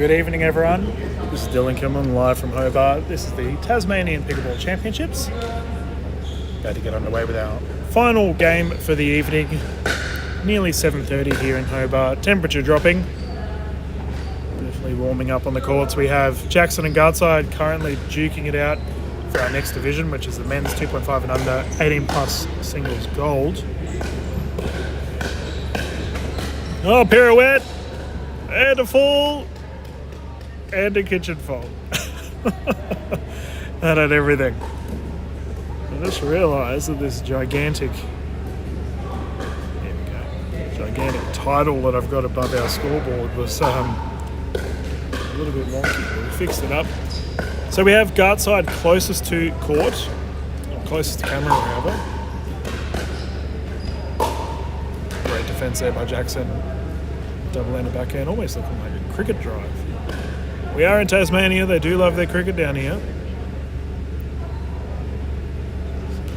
Good evening, everyone. This is Dylan Kimlin, live from Hobart. This is the Tasmanian Pickleball Championships. About to get underway with our final game for the evening. Nearly 7:30 here in Hobart. Temperature dropping. Definitely warming up on the courts. We have Jackson and Gartside currently duking it out for our next division, which is the men's 2.5 and under 18 plus singles gold. Oh, pirouette! And a fall! And a kitchen fall. That had everything. I just realised that this gigantic title that I've got above our scoreboard was a little bit wonky, but we fixed it up. So we have Gartside closest to court, or closest to camera rather. Great defence there by Jackson. Double-ended backhand, almost looking like a cricket drive. We are in Tasmania, they do love their cricket down here.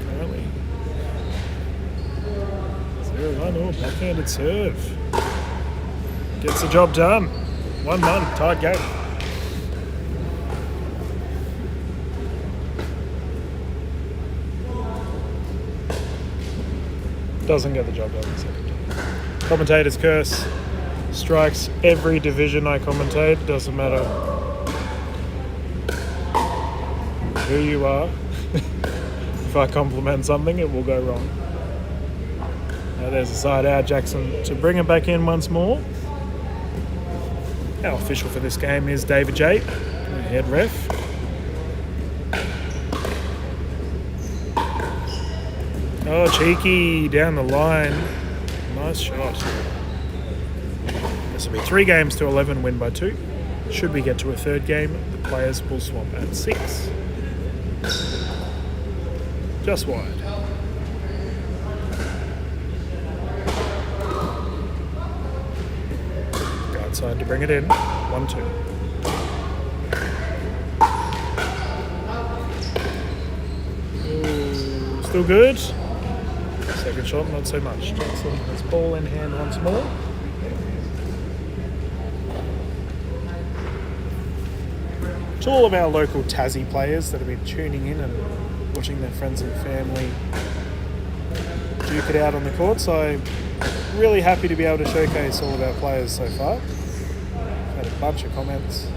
Currently 0-1, backhanded serve. Gets the job done. 1-1, tied game. Doesn't get the job done in the second. Commentator's curse strikes every division I commentate. Doesn't matter who you are. If I compliment something, it will go wrong. Now there's a side out. Jackson to bring it back in once more. Our official for this game is David J, head ref. Oh, cheeky down the line. Nice shot. This will be 3 games to 11, win by 2. Should we get to a third game, the players will swap at 6. Just wide. Gartside to bring it in. 1-2. Ooh, still good. Second shot, not so much. Jackson has ball in hand once more. To all of our local Tassie players that have been tuning in and watching their friends and family duke it out on the courts, I'm really happy to be able to showcase all of our players so far. Had a bunch of comments.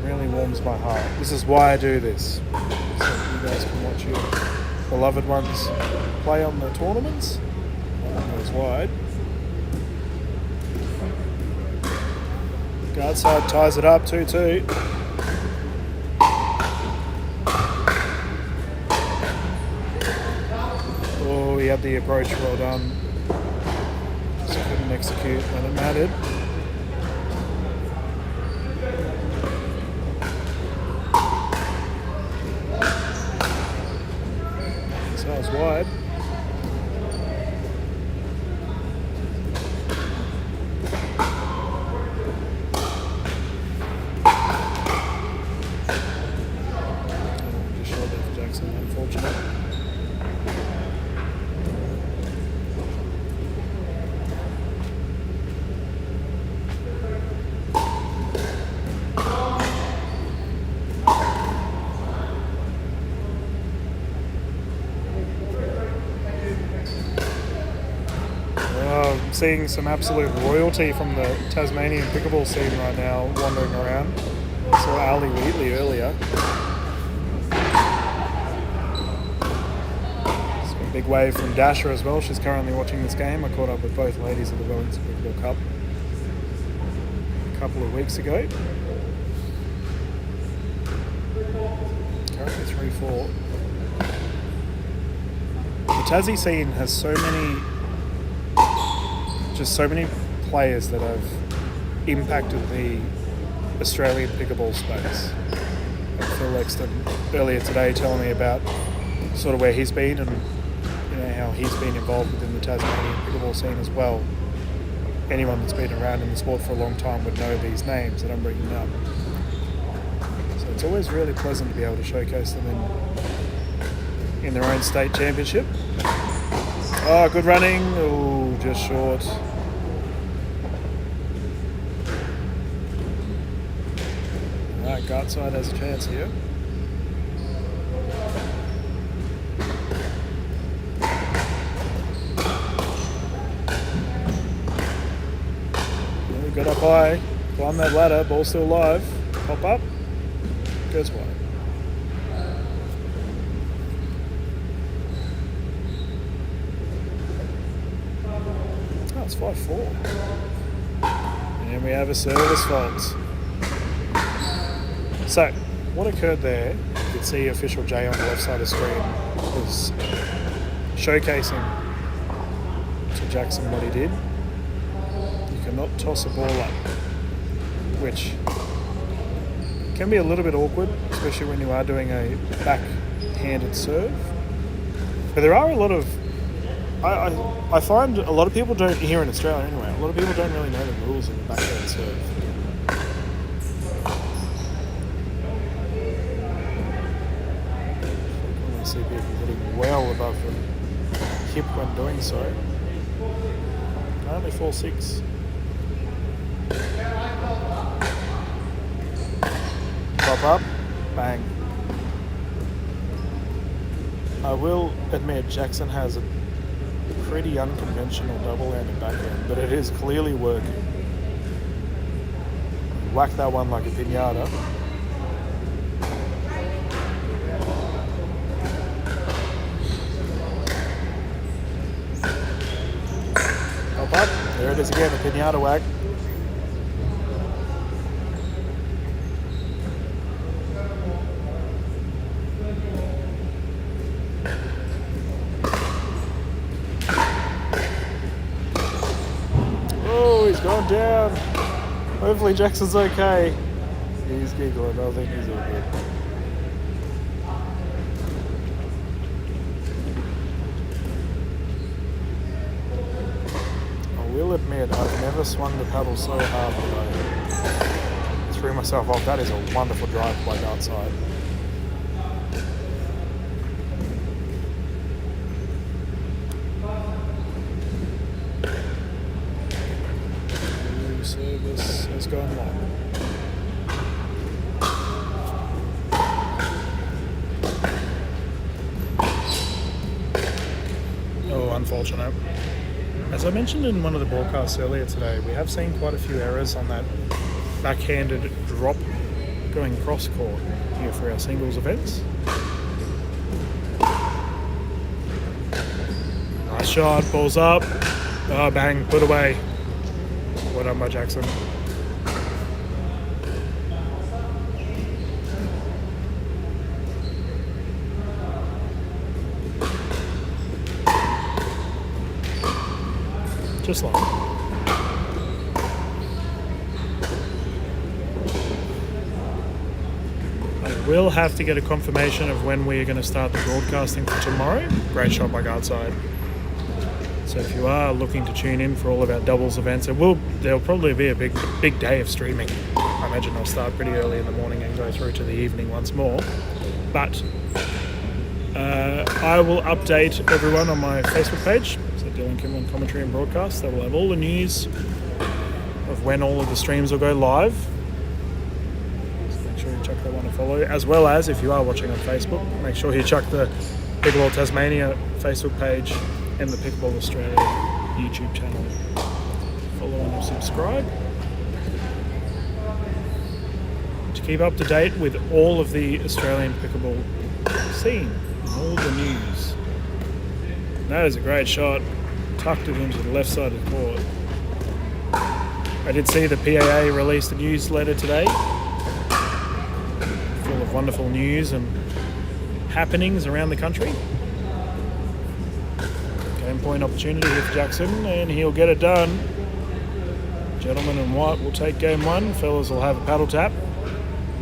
Really warms my heart. This is why I do this. So you guys can watch your beloved ones play on the tournaments. That goes wide. Gartside ties it up, 2-2. Oh, he had the approach, well done. Just couldn't execute when it mattered. So it was wide. Unfortunate. I'm seeing some absolute royalty from the Tasmanian pickleball scene right now wandering around. I saw Ali Wheatley earlier. Big wave from Dasher as well. She's currently watching this game. I caught up with both ladies at the Wellington Pickleball Cup a couple of weeks ago. Currently 3-4. The Tassie scene has so many players that have impacted the Australian pickleball space. Like Phil Exton earlier today telling me about sort of where he's been and how he's been involved within the Tasmanian pickleball scene as well. Anyone that's been around in the sport for a long time would know these names that I'm bringing up. So it's always really pleasant to be able to showcase them in their own state championship. Oh, good running. Oh, just short. Gartside has a chance here. Got up high, climb that ladder, ball still live, pop up, goes wide. Oh, it's 5-4. And we have a service fault. So, what occurred there, you could see official J on the left side of the screen was showcasing to Jackson what he did. Not toss a ball up, which can be a little bit awkward, especially when you are doing a back-handed serve. But there are a lot of, I find a lot of people don't, here in Australia anyway, a lot of people don't really know the rules of the backhand serve. I see people hitting well above the hip when doing so. Only 4-6. Pop up, bang. I will admit Jackson has a pretty unconventional double-handed backhand, but it is clearly working. Whack that one like a piñata. Pop up, there it is again, a piñata whack. Gone down. Hopefully Jackson's okay. He's giggling. I think he's all good. I will admit I've never swung the paddle so hard that I threw myself off. That is a wonderful drive by Gartside. Service has gone long. Oh, unfortunate. As I mentioned in one of the broadcasts earlier today, we have seen quite a few errors on that backhanded drop going cross court here for our singles events. Nice shot, balls up. Oh, bang, put away. Well done by Jackson. Just like that. I will have to get a confirmation of when we are going to start the broadcasting for tomorrow. Great shot by Gartside. So if you are looking to tune in for all of our doubles events, there'll probably be a big day of streaming. I imagine I'll start pretty early in the morning and go through to the evening once more. But I will update everyone on my Facebook page. So Dylan Kimlin Commentary and Broadcast. That will have all the news of when all of the streams will go live. So make sure you chuck that one a follow. As well as, if you are watching on Facebook, make sure you chuck the Pickleball Tasmania Facebook page and the Pickleball Australia YouTube channel. Follow and subscribe to keep up to date with all of the Australian pickleball scene and all the news. That is a great shot. Tucked it into the left side of the court. I did see the PAA released a newsletter today full of wonderful news and happenings around the country. Game point opportunity here for Jackson, and he'll get it done. Gentlemen in white will take game one. Fellas will have a paddle tap.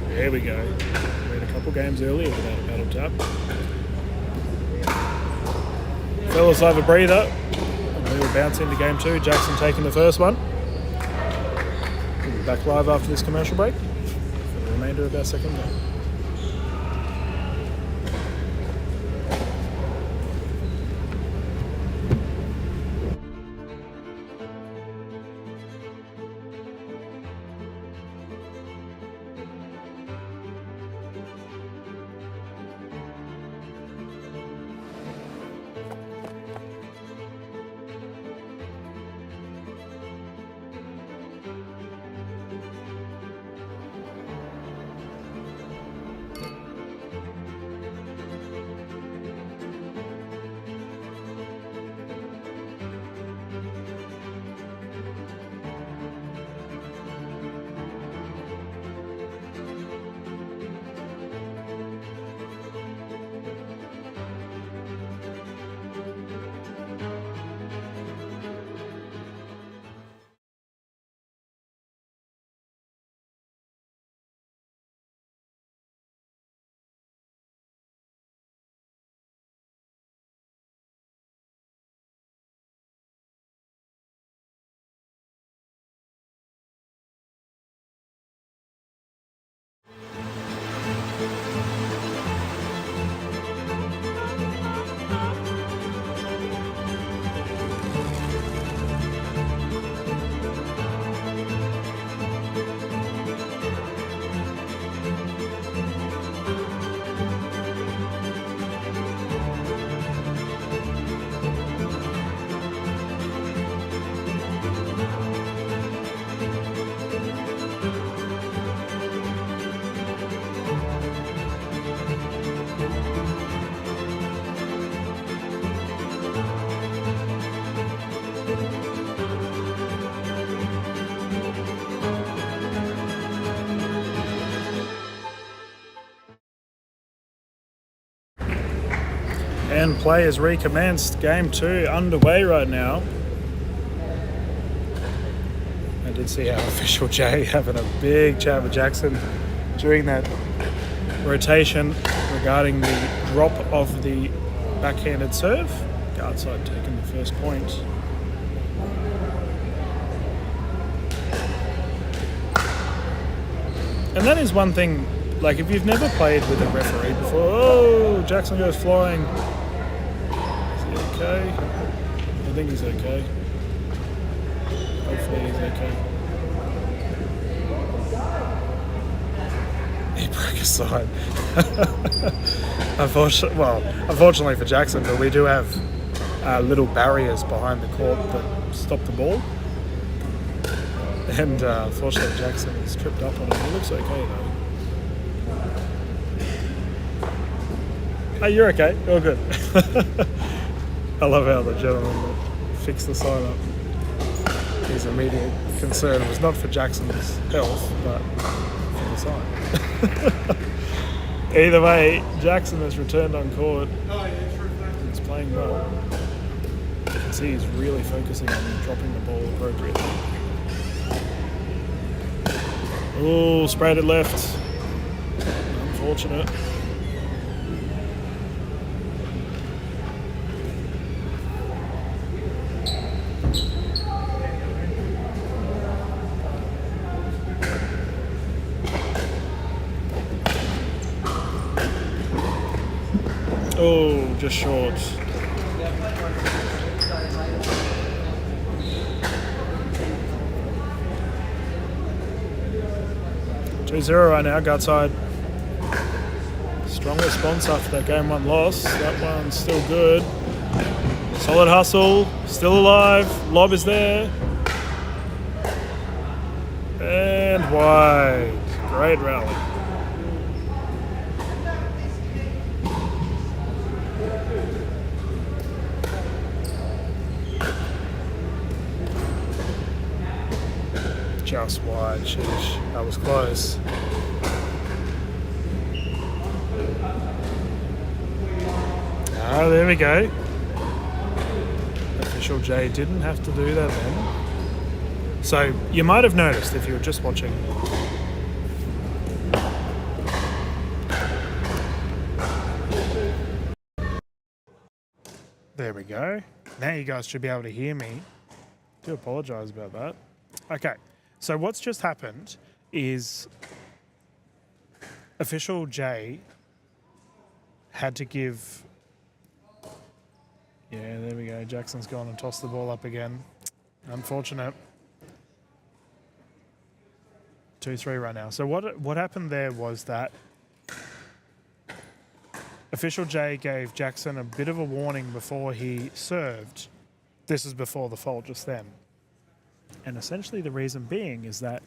There we go. We had a couple games earlier without a paddle tap. Fellas have a breather. And we will bounce into game two. Jackson taking the first one. We'll be back live after this commercial break for the remainder of our second game. And play has recommenced. Game 2 underway right now. I did see our official Jay having a big chat with Jackson during that rotation regarding the drop of the backhanded serve. Gartside taking the first point. And that is one thing, like if you've never played with a referee before, oh, Jackson goes flying. Is he okay? I think he's okay. Hopefully he's okay. He broke his side. Unfortunately for Jackson, but we do have little barriers behind the court that stop the ball. And unfortunately Jackson is tripped up on it. He looks okay though. Oh, you're okay. You're good. I love how the gentleman that fixed the sign up, his immediate concern was not for Jackson's health, but for the sign. Either way, Jackson has returned on court. He's playing well. You can see he's really focusing on dropping the ball appropriately. Oh, sprayed it left. Unfortunate. Oh, just short. Two-0 right now, Gartside. Strong response after that game 1 loss. That one's still good. Solid hustle, still alive. Lob is there. And wide. Great rally. Just wide, sheesh. That was close. Ah, there we go. Official Jay didn't have to do that then. So you might have noticed if you were just watching. There we go. Now you guys should be able to hear me. I do apologise about that. Okay. So what's just happened is official Jay had to give... Yeah, there we go. Jackson's gone and tossed the ball up again. Unfortunate. 2-3 right now. So what happened there was that official Jay gave Jackson a bit of a warning before he served. This is before the fault just then. And essentially the reason being is that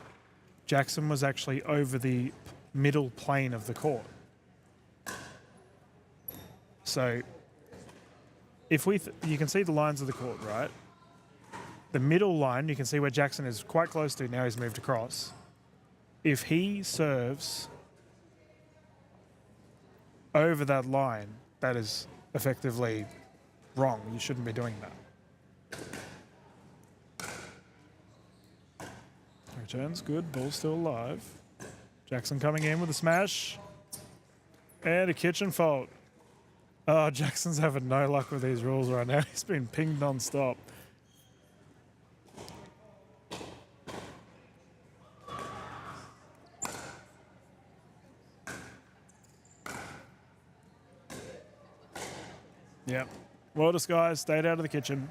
Jackson was actually over the middle plane of the court. So if you can see the lines of the court, right? The middle line, you can see where Jackson is quite close to. Now he's moved across. If he serves over that line, that is effectively wrong. You shouldn't be doing that. Returns good, ball's still alive. Jackson coming in with a smash. And a kitchen fault. Oh, Jackson's having no luck with these rules right now. He's been pinged non-stop. Yep. Well disguised, stayed out of the kitchen.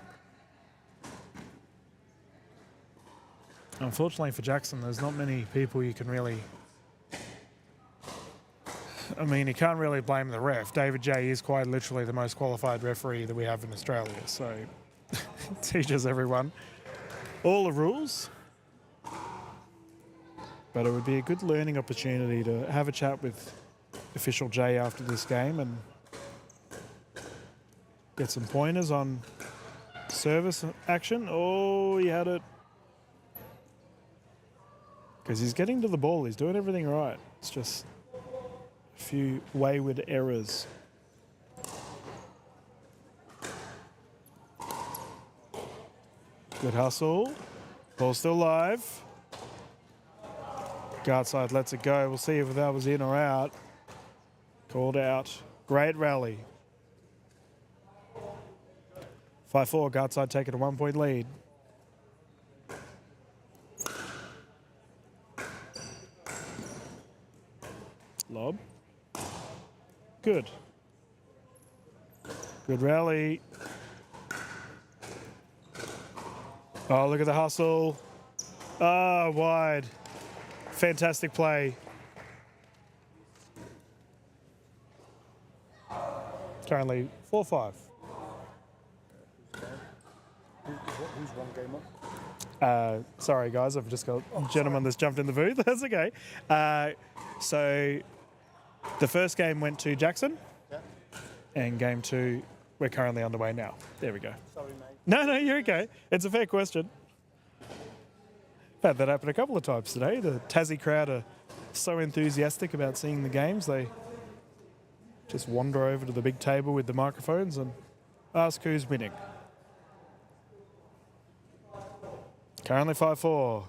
Unfortunately for Jackson, there's not many people you can really... I mean, you can't really blame the ref. David J is quite literally the most qualified referee that we have in Australia, so teaches everyone all the rules. But it would be a good learning opportunity to have a chat with official J after this game and get some pointers on Service action. Oh, he had it. Because he's getting to the ball. He's doing everything right. It's just a few wayward errors. Good hustle. Ball still live. Gartside lets it go. We'll see if that was in or out. Called out. Great rally. 5-4. Gartside taking a 1-point lead. Lob. Good. Good rally. Oh, look at the hustle. Ah, wide. Fantastic play. Currently 4-5. Who's one game up? Sorry, guys. I've just got a gentleman that's jumped in the booth. That's okay. So the first game went to Jackson. Yeah. And game 2, we're currently underway now. There we go. Sorry, mate. No, you're okay. It's a fair question. I've had that happen a couple of times today. The Tassie crowd are so enthusiastic about seeing the games, they just wander over to the big table with the microphones and ask who's winning. Currently 5-4.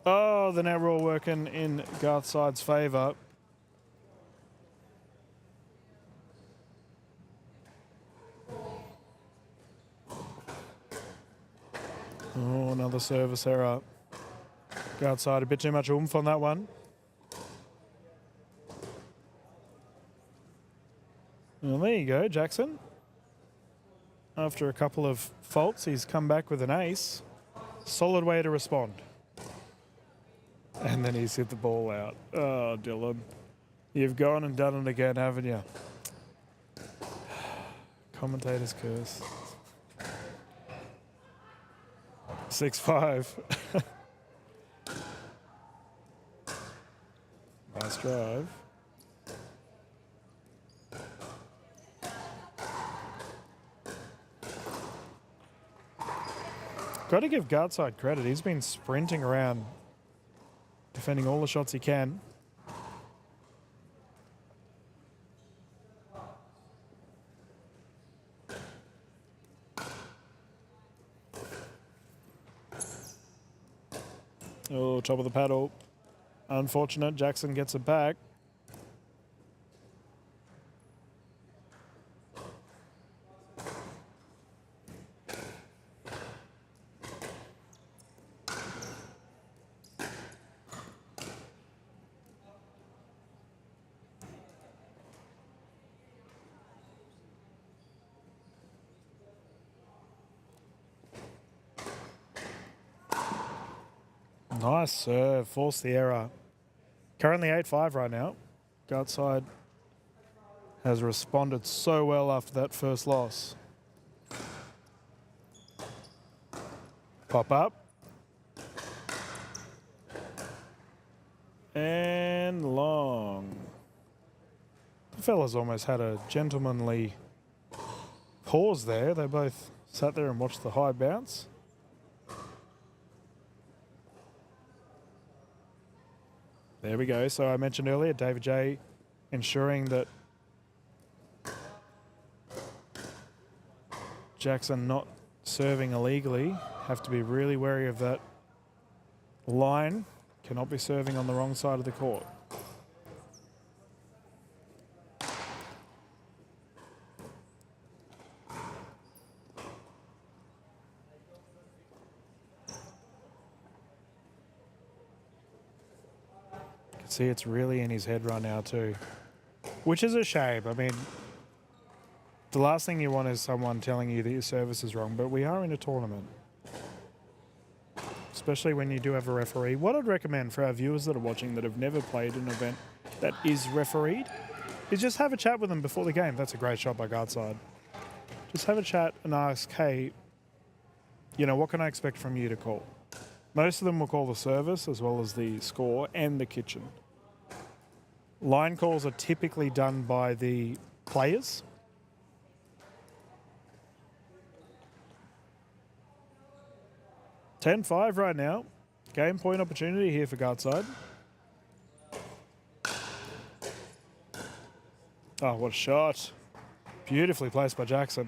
Oh, the net rule working in Gartside's favour. Oh, another service error. Gartside a bit too much oomph on that one. Well, there you go, Jackson. After a couple of faults, he's come back with an ace. Solid way to respond. And then he's hit the ball out. Oh, Dylan. You've gone and done it again, haven't you? Commentator's curse. 6-5. Nice drive. Got to give Gartside credit. He's been sprinting around, defending all the shots he can. Oh, top of the paddle. Unfortunate. Jackson gets it back. Nice serve. Forced the error. Currently 8-5 right now. Gartside has responded so well after that first loss. Pop up. And long. The fellas almost had a gentlemanly pause there. They both sat there and watched the high bounce. There we go. So I mentioned earlier, David J ensuring that Jackson not serving illegally. Have to be really wary of that line. Cannot be serving on the wrong side of the court. See, it's really in his head right now too, which is a shame. I mean, the last thing you want is someone telling you that your service is wrong, but we are in a tournament, especially when you do have a referee. What I'd recommend for our viewers that are watching that have never played an event that is refereed is just have a chat with them before the game. That's a great shot by Gartside. Just have a chat and ask, hey, you know, what can I expect from you to call? Most of them will call the service as well as the score and the kitchen. Line calls are typically done by the players. 10-5 right now. Game point opportunity here for Gartside. Oh, what a shot. Beautifully placed by Jackson.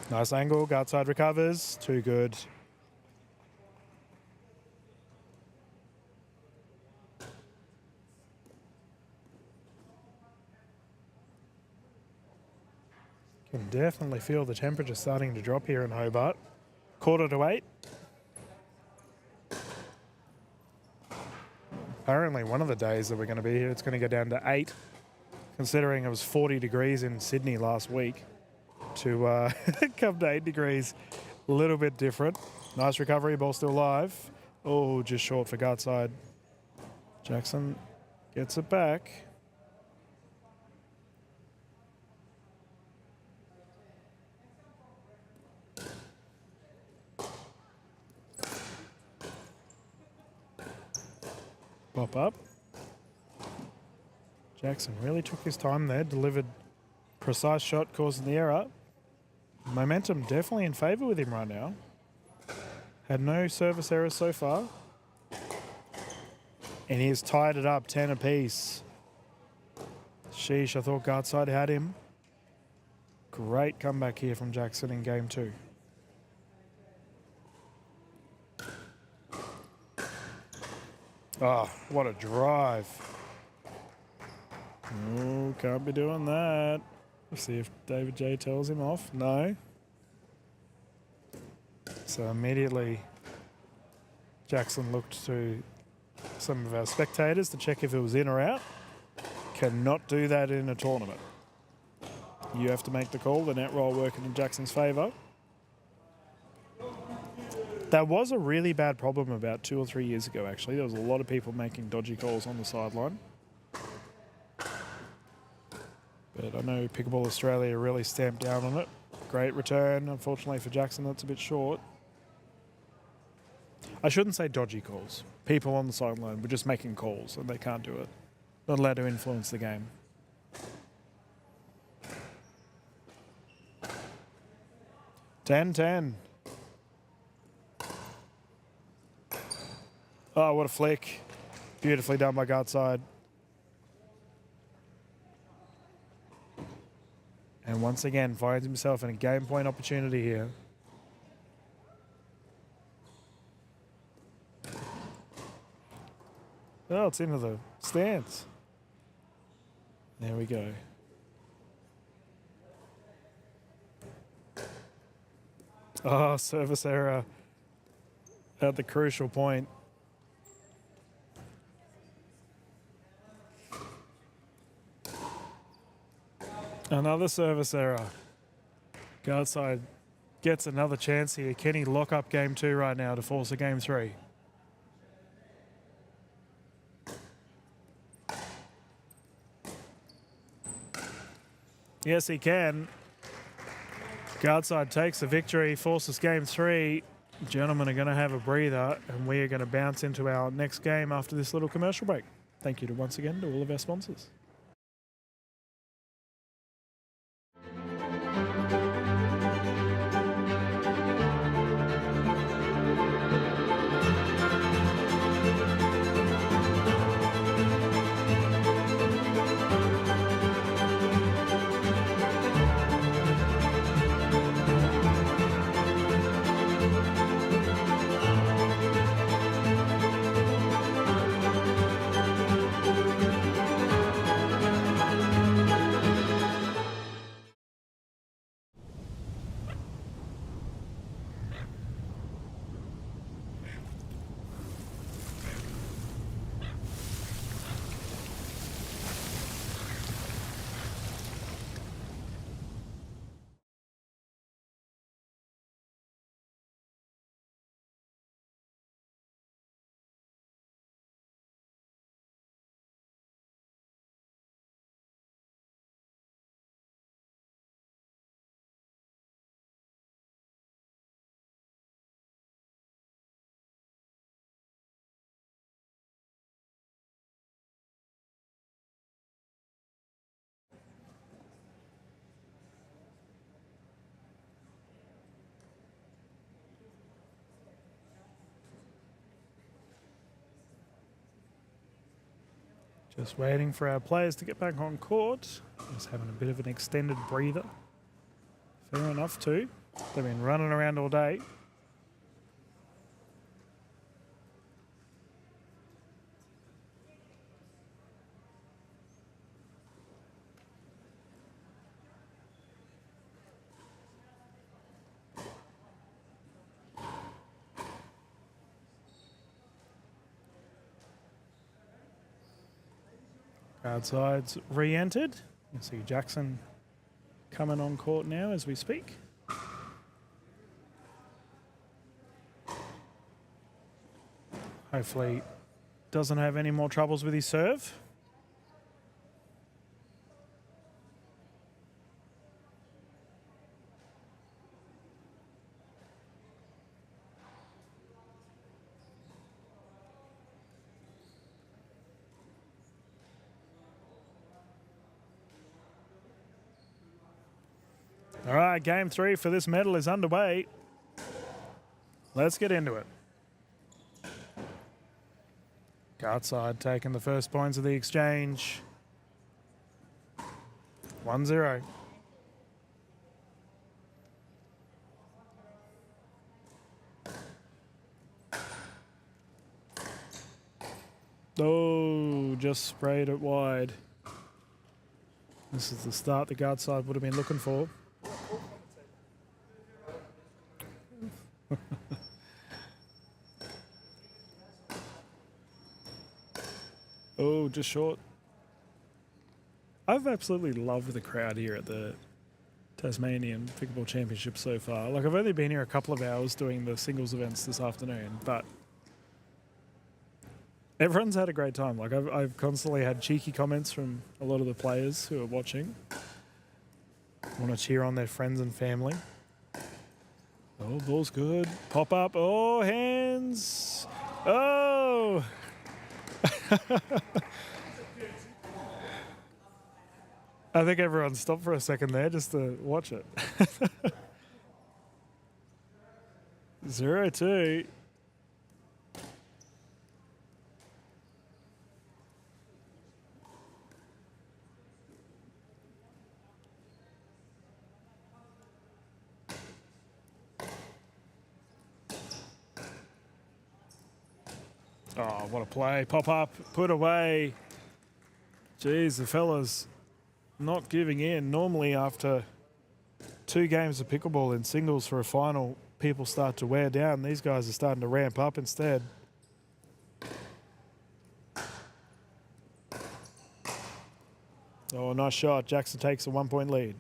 Nice angle. Gartside recovers. Too good. Can definitely feel the temperature starting to drop here in Hobart. 7:45. Apparently one of the days that we're going to be here, it's going to go down to 8, considering it was 40 degrees in Sydney last week. To come to 8 degrees, a little bit different. Nice recovery, ball still live. Oh, just short for Gartside. Jackson gets it back. Pop up. Jackson really took his time there, delivered precise shot, causing the error. Momentum definitely in favour with him right now. Had no service errors so far. And he has tied it up 10 apiece. Sheesh, I thought Gartside had him. Great comeback here from Jackson in game 2. Oh, what a drive. Oh, can't be doing that. Let's see if David J tells him off. No. So immediately Jackson looked to some of our spectators to check if it was in or out. Cannot do that in a tournament. You have to make the call. The net roll working in Jackson's favour. That was a really bad problem about 2 or 3 years ago, actually. There was a lot of people making dodgy calls on the sideline. But I know Pickleball Australia really stamped down on it. Great return. Unfortunately for Jackson, that's a bit short. I shouldn't say dodgy calls. People on the sideline were just making calls and they can't do it. Not allowed to influence the game. Ten. Oh, what a flick. Beautifully done by Gartside. And once again, finds himself in a game point opportunity here. Oh, it's into the stands. There we go. Oh, service error at the crucial point. Another service error. Gartside gets another chance here. Can he lock up game 2 right now to force a game 3? Yes, he can. Gartside takes the victory, forces game 3. Gentlemen are going to have a breather, and we are going to bounce into our next game after this little commercial break. Thank you once again to all of our sponsors. Just waiting for our players to get back on court. Just having a bit of an extended breather. Fair enough too. They've been running around all day. Gartside's re-entered. You see Jackson coming on court now as we speak. Hopefully doesn't have any more troubles with his serve. All right, game 3 for this medal is underway. Let's get into it. Gartside taking the first points of the exchange. 1-0. Oh, just sprayed it wide. This is the start the Gartside would have been looking for. Oh, just short. I've absolutely loved the crowd here at the Tasmanian Pickleball Championship so far. Like, I've only been here a couple of hours doing the singles events this afternoon, but everyone's had a great time. Like, I've constantly had cheeky comments from a lot of the players who are watching. Want to cheer on their friends and family. Oh, ball's good. Pop up. Oh, hands. Oh! I think everyone stopped for a second there just to watch it. 0-2. Oh, what a play. Pop up, put away. Jeez, the fella's not giving in. Normally after 2 games of pickleball in singles for a final, people start to wear down. These guys are starting to ramp up instead. Oh, nice shot. Jackson takes a 1-point lead.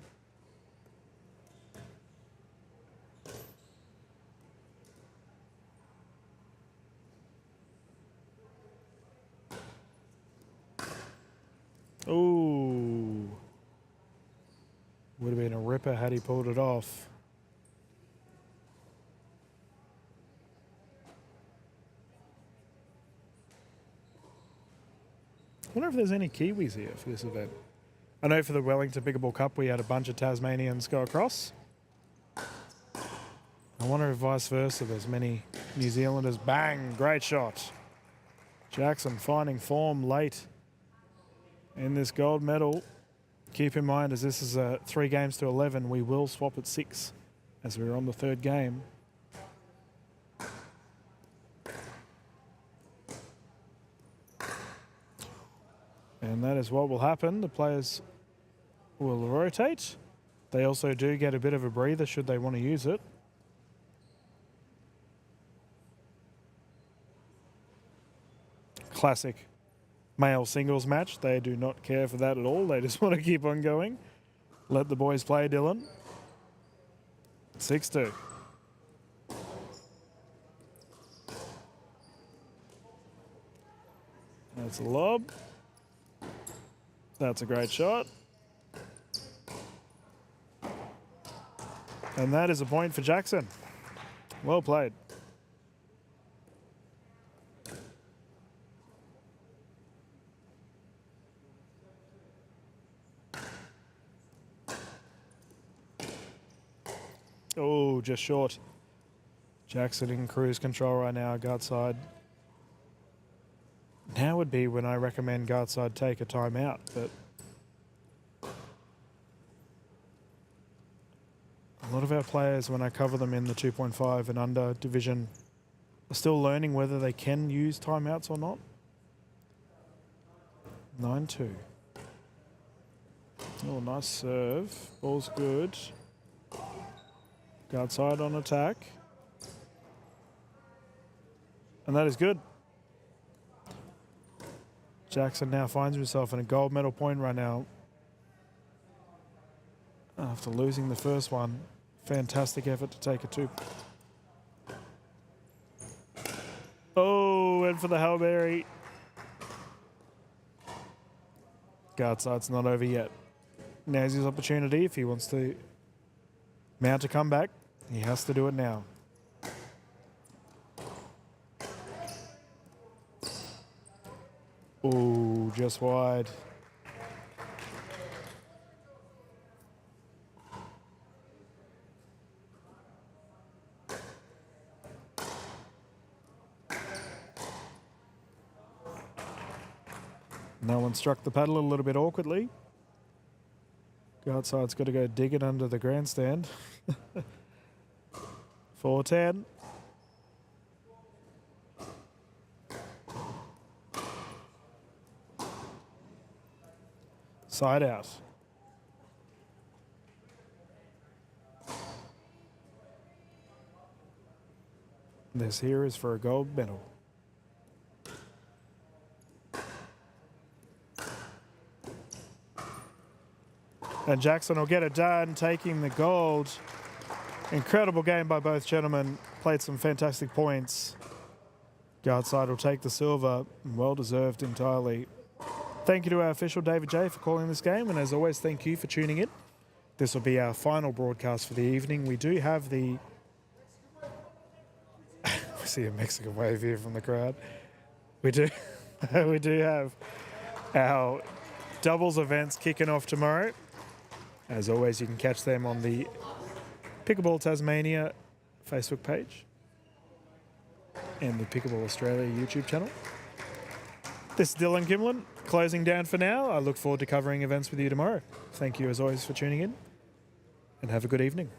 Ooh. Would have been a ripper had he pulled it off. I wonder if there's any Kiwis here for this event. I know for the Wellington Pickleball Cup we had a bunch of Tasmanians go across. I wonder if vice versa there's many New Zealanders. Bang! Great shot. Jackson finding form late in this gold medal. Keep in mind, as this is 3 games to 11, we will swap at 6 as we're on the 3rd game. And that is what will happen. The players will rotate. They also do get a bit of a breather should they want to use it. Classic male singles match. They do not care for that at all. They just want to keep on going. Let the boys play, Dylan. 6-2. That's a lob. That's a great shot. And that is a point for Jackson. Well played. Oh, just short. Jackson in cruise control right now, Gartside. Now would be when I recommend Gartside take a timeout, but a lot of our players, when I cover them in the 2.5 and under division, are still learning whether they can use timeouts or not. 9-2. Oh, nice serve. Ball's good. Gartside on attack. And that is good. Jackson now finds himself in a gold medal point right now. After losing the first one, fantastic effort to take a 2. Oh, and for the Hail Mary. Gartside's not over yet. Now's his opportunity. If he wants to mount a comeback, he has to do it now. Oh, just wide. No one struck the paddle, a little bit awkwardly. Gartside's got to go dig it under the grandstand. 4-10. Side out. This here is for a gold medal. And Jackson will get it done, taking the gold. Incredible game by both gentlemen. Played some fantastic points. Gartside will take the silver. Well deserved entirely. Thank you to our official David J for calling this game. And as always, thank you for tuning in. This will be our final broadcast for the evening. We do have the... we see a Mexican wave here from the crowd. We do have our doubles events kicking off tomorrow. As always, you can catch them on the Pickleball Tasmania Facebook page and the Pickleball Australia YouTube channel. This is Dylan Kimlin, closing down for now. I look forward to covering events with you tomorrow. Thank you as always for tuning in, and have a good evening.